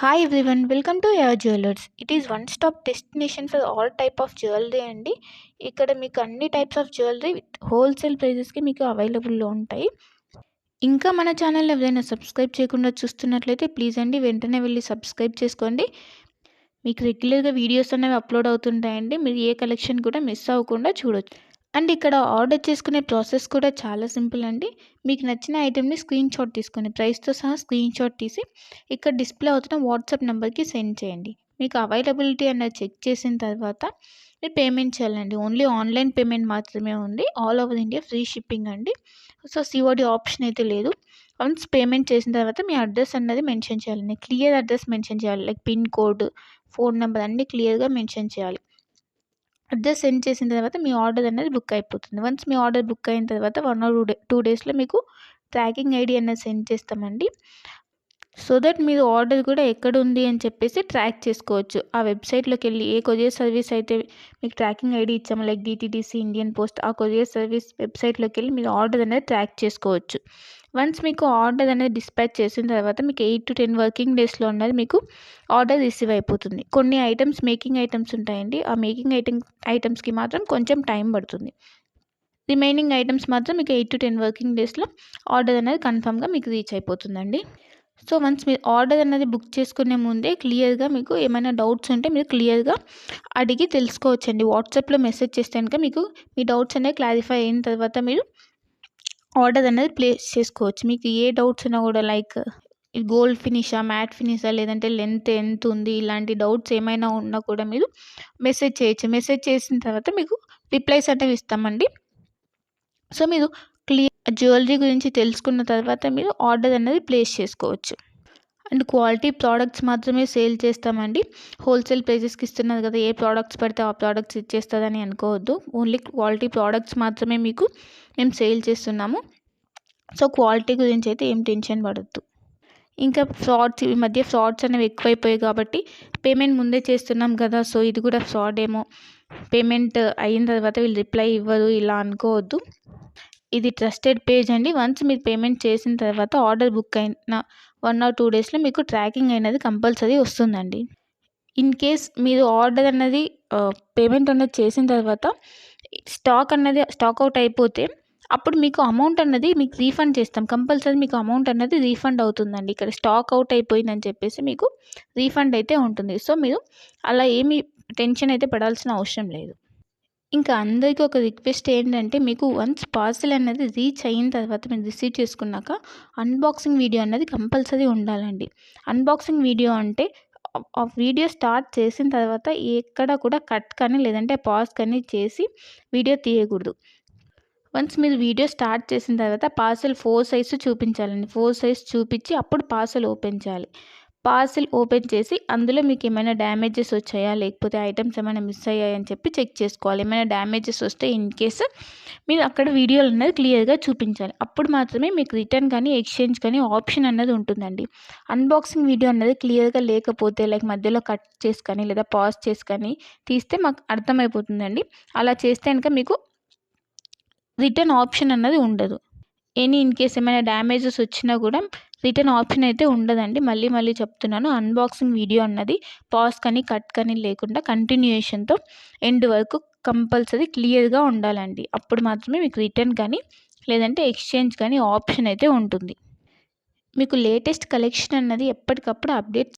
Hi everyone, welcome to your jewellers. It is one stop destination for all type of jewellery అండి. ఇక్కడ మీకు అన్ని types of jewellery with wholesale ప్రైజెస్కి మీకు అవైలబుల్లో ఉంటాయి. ఇంకా మన ఛానల్ ఎవరైనా సబ్స్క్రైబ్ చేయకుండా చూస్తున్నట్లయితే ప్లీజ్ అండి వెంటనే వెళ్ళి సబ్స్క్రైబ్ చేసుకోండి. మీకు రెగ్యులర్గా వీడియోస్ అనేవి అప్లోడ్ అవుతుంటాయండి. మీరు ఏ కలెక్షన్ కూడా మిస్ అవ్వకుండా చూడొచ్చు. అండ్ ఇక్కడ ఆర్డర్ చేసుకునే ప్రాసెస్ కూడా చాలా సింపుల్ అండి. మీకు నచ్చిన ఐటెంని స్క్రీన్ షాట్ తీసుకొని ప్రైస్తో సహా స్క్రీన్ షాట్ తీసి ఇక్కడ డిస్ప్లే అవుతున్న వాట్సాప్ నెంబర్కి సెండ్ చేయండి. మీకు అవైలబిలిటీ అన్నది చెక్ చేసిన తర్వాత మీరు పేమెంట్ చేయాలండి. ఓన్లీ ఆన్లైన్ పేమెంట్ మాత్రమే ఉంది. All over India free shipping అండి. సో సిఓడి ఆప్షన్ అయితే లేదు. వన్స్ పేమెంట్ చేసిన తర్వాత మీ అడ్రస్ అన్నది మెన్షన్ చేయాలండి. క్లియర్ అడ్రస్ మెన్షన్ చేయాలి. Like pin code, phone number అన్నీ క్లియర్గా మెన్షన్ చేయాలి. అడ్రస్ సెండ్ చేసిన తర్వాత మీ ఆర్డర్ అనేది బుక్ అయిపోతుంది. వన్స్ మీ ఆర్డర్ బుక్ అయిన తర్వాత 1 ఆర్ 2 డేస్లో మీకు ట్రాకింగ్ ఐడి అనేది సెండ్ చేస్తామండి. సో దట్ మీరు ఆర్డర్ కూడా ఎక్కడ ఉంది అని చెప్పేసి ట్రాక్ చేసుకోవచ్చు. ఆ వెబ్సైట్లోకి వెళ్ళి ఏ కొరియర్ సర్వీస్ అయితే మీకు ట్రాకింగ్ ఐడి ఇచ్చామో లైక్ డిటీడీసీ, ఇండియన్ పోస్ట్, ఆ కొరియర్ సర్వీస్ వెబ్సైట్లోకి వెళ్ళి మీరు ఆర్డర్ అనేది ట్రాక్ చేసుకోవచ్చు. వన్స్ మీకు ఆర్డర్ అనేది డిస్పాచ్ చేసిన తర్వాత మీకు 8 to 10 వర్కింగ్ డేస్లో అనేది మీకు ఆర్డర్ రిసీవ్ అయిపోతుంది. కొన్ని ఐటమ్స్ మేకింగ్ ఐటమ్స్ ఉంటాయండి. ఆ మేకింగ్ ఐటమ్స్కి మాత్రం కొంచెం టైం పడుతుంది. రిమైనింగ్ ఐటమ్స్ మాత్రం మీకు 8 to 10 వర్కింగ్ డేస్లో ఆర్డర్ అనేది కన్ఫామ్గా మీకు రీచ్ అయిపోతుందండి. సో వన్స్ మీరు ఆర్డర్ అనేది బుక్ చేసుకునే ముందే క్లియర్గా మీకు ఏమైనా డౌట్స్ ఉంటే మీరు క్లియర్గా అడిగి తెలుసుకోవచ్చండి. వాట్సాప్లో మెసేజ్ చేస్తే కనుక మీకు మీ డౌట్స్ అనేవి క్లారిఫై అయిన తర్వాత మీరు ఆర్డర్ అనేది ప్లేస్ చేసుకోవచ్చు. మీకు ఏ డౌట్స్ ఉన్నా కూడా లైక్ గోల్డ్ ఫినిషా, మ్యాట్ ఫినిషా, లేదంటే లెంత్ ఎంత ఉంది, ఇలాంటి డౌట్స్ ఏమైనా ఉన్నా కూడా మీరు మెసేజ్ చేయొచ్చు. మెసేజ్ చేసిన తర్వాత మీకు రిప్లైస్ అనేవి ఇస్తామండి. సో మీరు జ్యువెలరీ గురించి తెలుసుకున్న తర్వాత మీరు ఆర్డర్ అనేది ప్లేస్ చేసుకోవచ్చు. అండ్ క్వాలిటీ ప్రోడక్ట్స్ మాత్రమే సేల్ చేస్తామండి. హోల్సేల్ ప్రైజెస్కి ఇస్తున్నారు కదా, ఏ ప్రోడక్ట్స్ పడితే ఆ ప్రోడక్ట్స్ ఇచ్చేస్తుందని అనుకోవద్దు. ఓన్లీ క్వాలిటీ ప్రోడక్ట్స్ మాత్రమే మీకు మేము సేల్ చేస్తున్నాము. సో క్వాలిటీ గురించి అయితే ఏం టెన్షన్ పడద్దు. ఇంకా ఈ మధ్య ఫ్రాడ్స్ అనేవి ఎక్కువైపోయాయి కాబట్టి పేమెంట్ ముందే చేస్తున్నాం కదా, సో ఇది కూడా ఫ్రాడ్ ఏమో, పేమెంట్ అయిన తర్వాత వీళ్ళు రిప్లై ఇవ్వరు ఇలా అనుకోవద్దు. ఇది ట్రస్టెడ్ పేజ్ అండి. వన్స్ మీరు పేమెంట్ చేసిన తర్వాత ఆర్డర్ బుక్ అయిన 1 or 2 డేస్లో మీకు ట్రాకింగ్ అనేది కంపల్సరీ వస్తుందండి. ఇన్ కేస్ మీరు ఆర్డర్ అన్నది పేమెంట్ అనేది చేసిన తర్వాత స్టాక్ అవుట్ అయిపోతే అప్పుడు మీకు అమౌంట్ అన్నది మీకు రీఫండ్ చేస్తాం. కంపల్సరీ మీకు అమౌంట్ అన్నది రీఫండ్ అవుతుందండి. ఇక్కడ స్టాక్ అవుట్ అయిపోయిందని చెప్పేసి మీకు రీఫండ్ అయితే ఉంటుంది. సో మీరు అలా ఏమీ టెన్షన్ అయితే పడాల్సిన అవసరం లేదు. ఇంకా అందరికీ ఒక రిక్వెస్ట్ ఏంటంటే, మీకు వన్స్ పార్సెల్ అనేది రీచ్ అయిన తర్వాత మీరు రిసీవ్ చేసుకున్నాక అన్బాక్సింగ్ వీడియో అన్నది కంపల్సరీ ఉండాలండి. అన్బాక్సింగ్ వీడియో అంటే ఆ వీడియో స్టార్ట్ చేసిన తర్వాత ఎక్కడ కూడా కట్ కానీ లేదంటే పాజ్ కానీ చేసి వీడియో తీయకూడదు. వన్స్ మీరు వీడియో స్టార్ట్ చేసిన తర్వాత పార్సెల్ 4 సైజ్ చూపించాలండి. 4 సైజ్ చూపించి అప్పుడు పార్సెల్ ఓపెన్ చేయాలి. పార్సెల్ ఓపెన్ చేసి అందులో మీకు ఏమైనా డ్యామేజెస్ వచ్చాయా, లేకపోతే ఐటమ్స్ ఏమైనా మిస్ అయ్యాయని చెప్పి చెక్ చేసుకోవాలి. ఏమైనా డ్యామేజెస్ వస్తే ఇన్ కేస్ మీరు అక్కడ వీడియోలు అనేది క్లియర్గా చూపించాలి. అప్పుడు మాత్రమే మీకు రిటర్న్ కానీ ఎక్స్చేంజ్ కానీ ఆప్షన్ అన్నది ఉంటుందండి. అన్బాక్సింగ్ వీడియో అన్నది క్లియర్గా లేకపోతే లైక్ మధ్యలో కట్ చేసి కానీ లేదా పాజ్ చేసి కానీ తీస్తే మాకు అర్థమైపోతుందండి. అలా చేస్తే కనుక మీకు రిటర్న్ ఆప్షన్ అన్నది ఉండదు. ఇన్ కేస్ ఏమైనా డ్యామేజెస్ వచ్చినా కూడా రిటర్న్ ఆప్షన్ అయితే ఉండదండి. మళ్ళీ చెప్తున్నాను, అన్బాక్సింగ్ వీడియో అన్నది పాజ్ కానీ కట్ కానీ లేకుండా కంటిన్యూయేషన్తో ఎండ్ వరకు కంపల్సరీ క్లియర్గా ఉండాలండి. అప్పుడు మాత్రమే మీకు రిటర్న్ కానీ లేదంటే ఎక్స్చేంజ్ కానీ ఆప్షన్ అయితే ఉంటుంది. మీకు లేటెస్ట్ కలెక్షన్ అన్నది ఎప్పటికప్పుడు అప్డేట్